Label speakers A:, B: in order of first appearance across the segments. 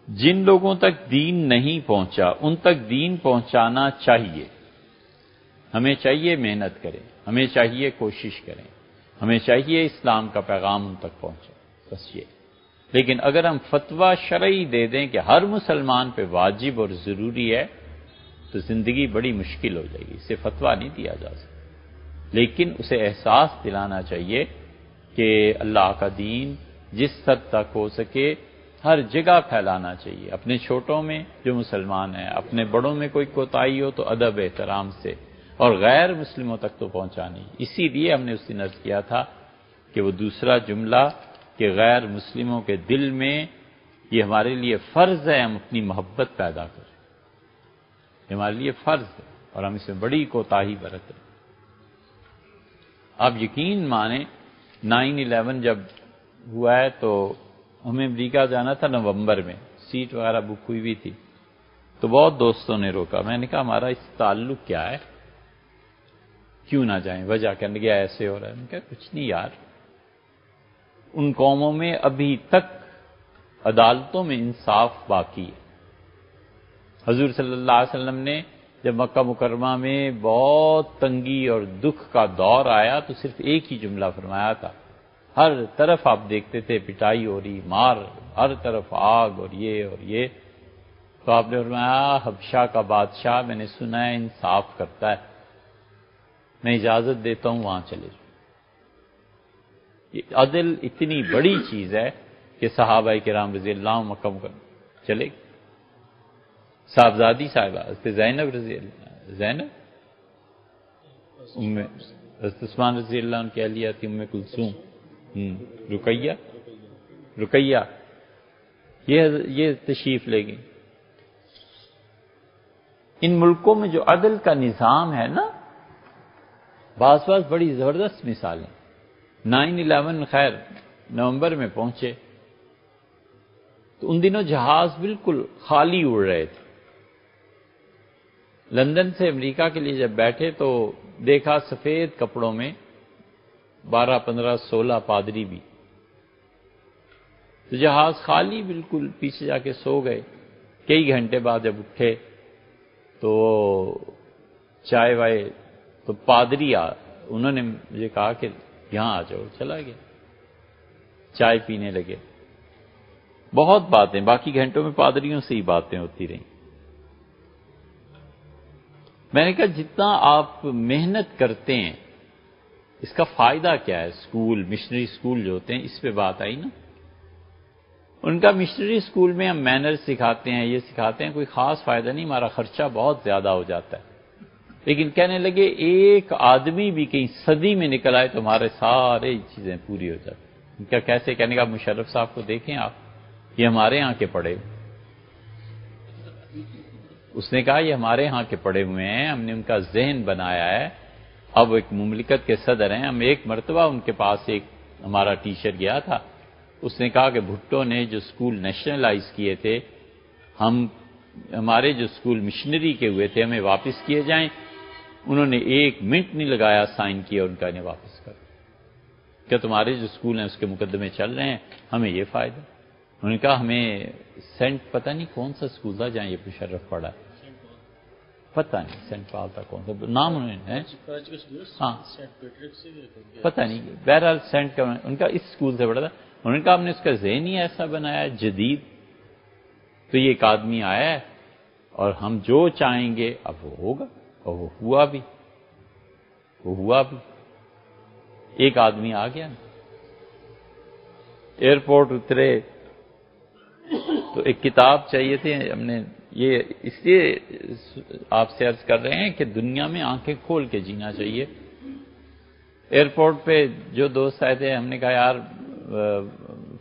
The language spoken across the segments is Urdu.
A: جن لوگوں تک دین نہیں پہنچا ان تک دین پہنچانا چاہیے. ہمیں چاہیے محنت کریں، ہمیں چاہیے کوشش کریں، ہمیں چاہیے اسلام کا پیغام ان تک پہنچے، بس یہ. لیکن اگر ہم فتویٰ شرعی دے دیں کہ ہر مسلمان پہ واجب اور ضروری ہے تو زندگی بڑی مشکل ہو جائے گی. اسے فتویٰ نہیں دیا جا سکتا، لیکن اسے احساس دلانا چاہیے کہ اللہ کا دین جس حد تک ہو سکے ہر جگہ پھیلانا چاہیے. اپنے چھوٹوں میں جو مسلمان ہیں، اپنے بڑوں میں کوئی کوتاہی ہو تو ادب احترام سے، اور غیر مسلموں تک تو پہنچانی. اسی لیے ہم نے اس دن عرض کیا تھا کہ وہ دوسرا جملہ کہ غیر مسلموں کے دل میں یہ ہمارے لیے فرض ہے ہم اپنی محبت پیدا کریں. یہ ہمارے لیے فرض ہے اور ہم اس میں بڑی کوتاہی برت رہے ہیں. آپ یقین مانیں 9/11 جب ہوا ہے تو ہمیں امریکہ جانا تھا نومبر میں، سیٹ وغیرہ بک ہوئی بھی تھی، تو بہت دوستوں نے روکا. میں نے کہا ہمارا اس تعلق کیا ہے، کیوں نہ جائیں؟ وجہ کہنے لگا ایسے ہو رہا ہے. میں نے کہا کچھ نہیں یار، ان قوموں میں ابھی تک عدالتوں میں انصاف باقی ہے. حضور صلی اللہ علیہ وسلم نے جب مکہ مکرمہ میں بہت تنگی اور دکھ کا دور آیا تو صرف ایک ہی جملہ فرمایا تھا. ہر طرف آپ دیکھتے تھے پٹائی ہو رہی، مار، ہر طرف آگ اور یہ. تو آپ نے فرمایا حبشہ کا بادشاہ میں نے سنا ہے انصاف کرتا ہے، میں اجازت دیتا ہوں وہاں چلے جاؤ. یہ عدل اتنی بڑی چیز ہے کہ صحابہ کرام رضی اللہ عنہم مکہ مکرمہ چلے گئے. صاحبزادی صاحبہ حضرت زینب رضی اللہ، زینب حضرت عثمان رضی اللہ عنہ کی اہلیہ تھی ام کلثوم، رقیہ یہ تشریف لے گئی. ان ملکوں میں جو عدل کا نظام ہے نا، بعض بڑی زبردست مثالیں. 9/11 خیر نومبر میں پہنچے تو ان دنوں جہاز بالکل خالی اڑ رہے تھے. لندن سے امریکہ کے لیے جب بیٹھے تو دیکھا سفید کپڑوں میں 12 15 16 پادری بھی. تو جہاز خالی بالکل، پیچھے جا کے سو گئے. کئی گھنٹے بعد جب اٹھے تو چائے وائے، تو پادری انہوں نے مجھے کہا کہ یہاں آ جاؤ. چلا گیا، چائے پینے لگے. بہت باتیں، باقی گھنٹوں میں پادریوں سے ہی باتیں ہوتی رہیں. میں نے کہا جتنا آپ محنت کرتے ہیں اس کا فائدہ کیا ہے؟ اسکول، مشنری اسکول جو ہوتے ہیں، اس پہ بات آئی نا. ان کا مشنری اسکول میں ہم مینرز سکھاتے ہیں، یہ سکھاتے ہیں، کوئی خاص فائدہ نہیں، ہمارا خرچہ بہت زیادہ ہو جاتا ہے. لیکن کہنے لگے ایک آدمی بھی کہیں صدی میں نکل آئے تو ہمارے سارے چیزیں پوری ہو جاتی. ان کا کیسے؟ کہنے کا مشرف صاحب کو دیکھیں آپ، یہ ہمارے ہاں کے پڑھے. اس نے کہا یہ ہمارے ہاں کے پڑھے ہوئے ہیں، ہم نے ان کا ذہن بنایا ہے. اب ایک مملکت کے صدر ہیں، ہم ایک مرتبہ ان کے پاس ایک ہمارا ٹیچر گیا تھا. اس نے کہا کہ بھٹو نے جو اسکول نیشنلائز کیے تھے، ہمارے جو اسکول مشنری کے ہوئے تھے ہمیں واپس کیے جائیں. انہوں نے 1 منٹ نہیں لگایا، سائن کیا، ان کا انہیں واپس کر. کیا تمہارے جو اسکول ہیں اس کے مقدمے چل رہے ہیں، ہمیں یہ فائدہ. انہوں نے کہا ہمیں سینٹ پتہ نہیں کون سا اسکول تھا جہاں یہ مشرف پڑھا، پتہ نہیں سینٹ پال تھا کون سا نام انہوں نے، ہاں پتہ نہیں، بہرحال سینٹ کا ان کا اس اسکول سے پڑھا تھا. انہوں نے کہا ہم نے اس کا ذہن ہی ایسا بنایا ہے جدید. تو یہ ایک آدمی آیا ہے اور ہم جو چاہیں گے اب وہ ہوگا، اور وہ ہوا بھی. ایک آدمی آ گیا نا، ایئرپورٹ اترے تو ایک کتاب چاہیے تھی. ہم نے یہ اس لیے آپ سے عرض کر رہے ہیں کہ دنیا میں آنکھیں کھول کے جینا چاہیے. ایئرپورٹ پہ جو دوست آئے تھے، ہم نے کہا یار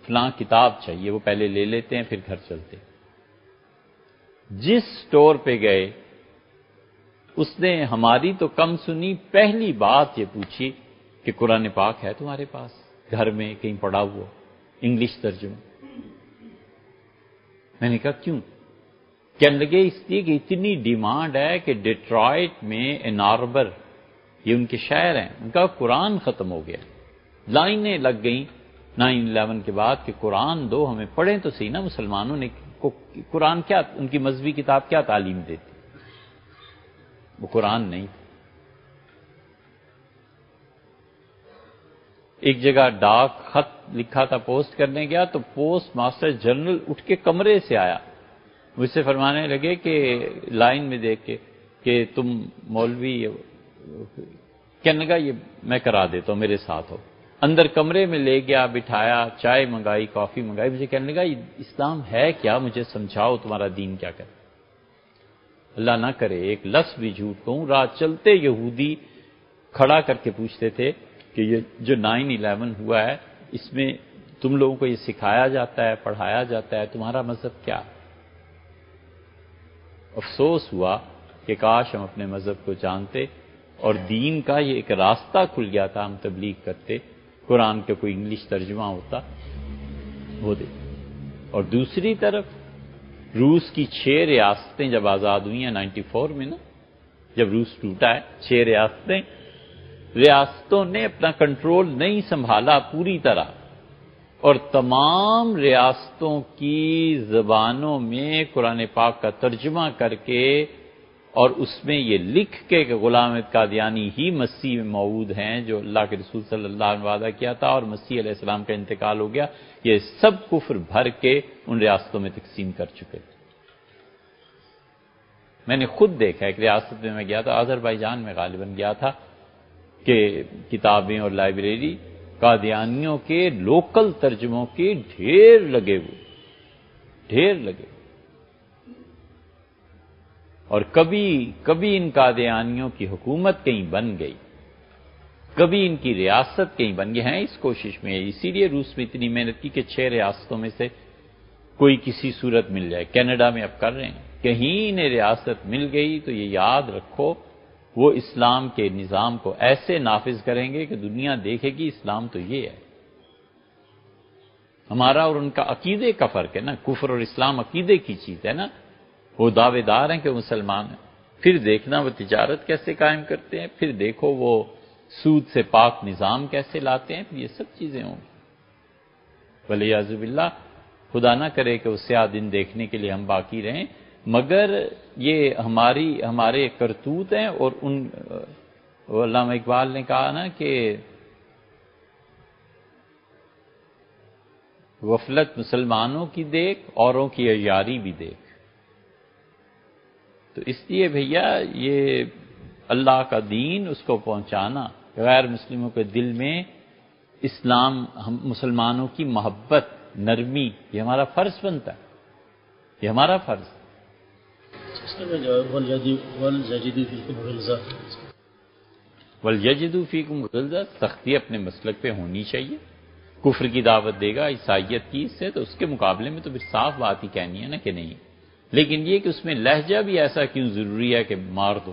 A: فلاں کتاب چاہیے، وہ پہلے لے لیتے ہیں پھر گھر چلتے. جس سٹور پہ گئے اس نے ہماری تو کم سنی، پہلی بات یہ پوچھی کہ قرآن پاک ہے تمہارے پاس گھر میں کہیں پڑھا ہوا انگلش ترجمہ؟ میں نے کہا کیوں؟ کہنے لگے اس لیے کہ اتنی ڈیمانڈ ہے کہ ڈیٹرائٹ میں این آربر، یہ ان کے شہر ہیں، ان کا قرآن ختم ہو گیا، لائنیں لگ گئیں 9/11 کے بعد کہ قرآن دو ہمیں، پڑھیں تو صحیح نا مسلمانوں نے قرآن کیا، ان کی مذہبی کتاب کیا تعلیم دیتی؟ وہ قرآن نہیں تھا۔ ایک جگہ ڈاک خط لکھا تھا، پوسٹ کرنے گیا تو پوسٹ ماسٹر جنرل اٹھ کے کمرے سے آیا، مجھ سے فرمانے لگے کہ لائن میں دیکھ کے کہ تم مولوی، کہنے لگا یہ میں کرا دیتا ہوں، میرے ساتھ ہو۔ اندر کمرے میں لے گیا، بٹھایا، چائے منگائی، کافی منگائی، مجھے کہنے لگا یہ اسلام ہے کیا، مجھے سمجھاؤ تمہارا دین کیا کرے۔ اللہ نہ کرے ایک لفظ بھی جھوٹ کہوں، رات چلتے یہودی کھڑا کر کے پوچھتے تھے کہ یہ جو 9/11 ہوا ہے اس میں تم لوگوں کو یہ سکھایا جاتا ہے، پڑھایا جاتا ہے، تمہارا مذہب کیا؟ افسوس ہوا کہ کاش ہم اپنے مذہب کو جانتے اور دین کا یہ ایک راستہ کھل گیا تھا، ہم تبلیغ کرتے، قرآن کا کوئی انگلش ترجمہ ہوتا وہ دے۔ اور دوسری طرف روس کی 6 ریاستیں جب آزاد ہوئی ہیں 94 میں نا، جب روس ٹوٹا ہے، 6 ریاستوں نے اپنا کنٹرول نہیں سنبھالا پوری طرح، اور تمام ریاستوں کی زبانوں میں قرآن پاک کا ترجمہ کر کے اور اس میں یہ لکھ کے کہ غلام احمد قادیانی ہی مسیح میں موعود ہیں جو اللہ کے رسول صلی اللہ علیہ وسلم نے وعدہ کیا تھا، اور مسیح علیہ السلام کا انتقال ہو گیا، یہ سب کفر بھر کے ان ریاستوں میں تقسیم کر چکے تھے۔ میں نے خود دیکھا، ایک ریاست میں گیا تھا، آذربائیجان میں غالباً گیا تھا، کہ کتابیں اور لائبریری قادیانیوں کے لوکل ترجموں کے ڈھیر لگے ہوئے، اور کبھی ان قادیانیوں کی حکومت کہیں بن گئی، کبھی ان کی ریاست کہیں بن گئی، ہیں اس کوشش میں، اسی لیے روس میں اتنی محنت کی کہ 6 ریاستوں میں سے کوئی کسی صورت مل جائے۔ کینیڈا میں اب کر رہے ہیں، کہیں انہیں ریاست مل گئی تو یہ یاد رکھو وہ اسلام کے نظام کو ایسے نافذ کریں گے کہ دنیا دیکھے گی اسلام تو یہ ہے۔ ہمارا اور ان کا عقیدے کا فرق ہے نا، کفر اور اسلام عقیدے کی چیز ہے نا، وہ دعوے دار ہیں کہ وہ مسلمان ہیں، پھر دیکھنا وہ تجارت کیسے قائم کرتے ہیں، پھر دیکھو وہ سود سے پاک نظام کیسے لاتے ہیں، پھر یہ سب چیزیں ہوں گی۔ ولیعذ باللہ، خدا نہ کرے کہ وہ سیاہ دن دیکھنے کے لیے ہم باقی رہیں، مگر یہ ہمارے کرتوت ہیں، اور علامہ اقبال نے کہا نا کہ غفلت مسلمانوں کی دیکھ، اوروں کی عیاری بھی دیکھ۔ تو اس لیے بھیا یہ اللہ کا دین، اس کو پہنچانا، غیر مسلموں کے دل میں اسلام، ہم مسلمانوں کی محبت، نرمی، یہ ہمارا فرض بنتا ہے، یہ ہمارا فرض۔ وَلْيَجِدُوا فِيكُمْ غِلْظَةً، سختی اپنے مسلک پہ ہونی چاہیے۔ کفر کی دعوت دے گا عیسائیت کی سے، تو اس کے مقابلے میں تو پھر صاف بات ہی کہنی ہے نا کہ نہیں، لیکن یہ کہ اس میں لہجہ بھی ایسا کیوں ضروری ہے کہ مار دو،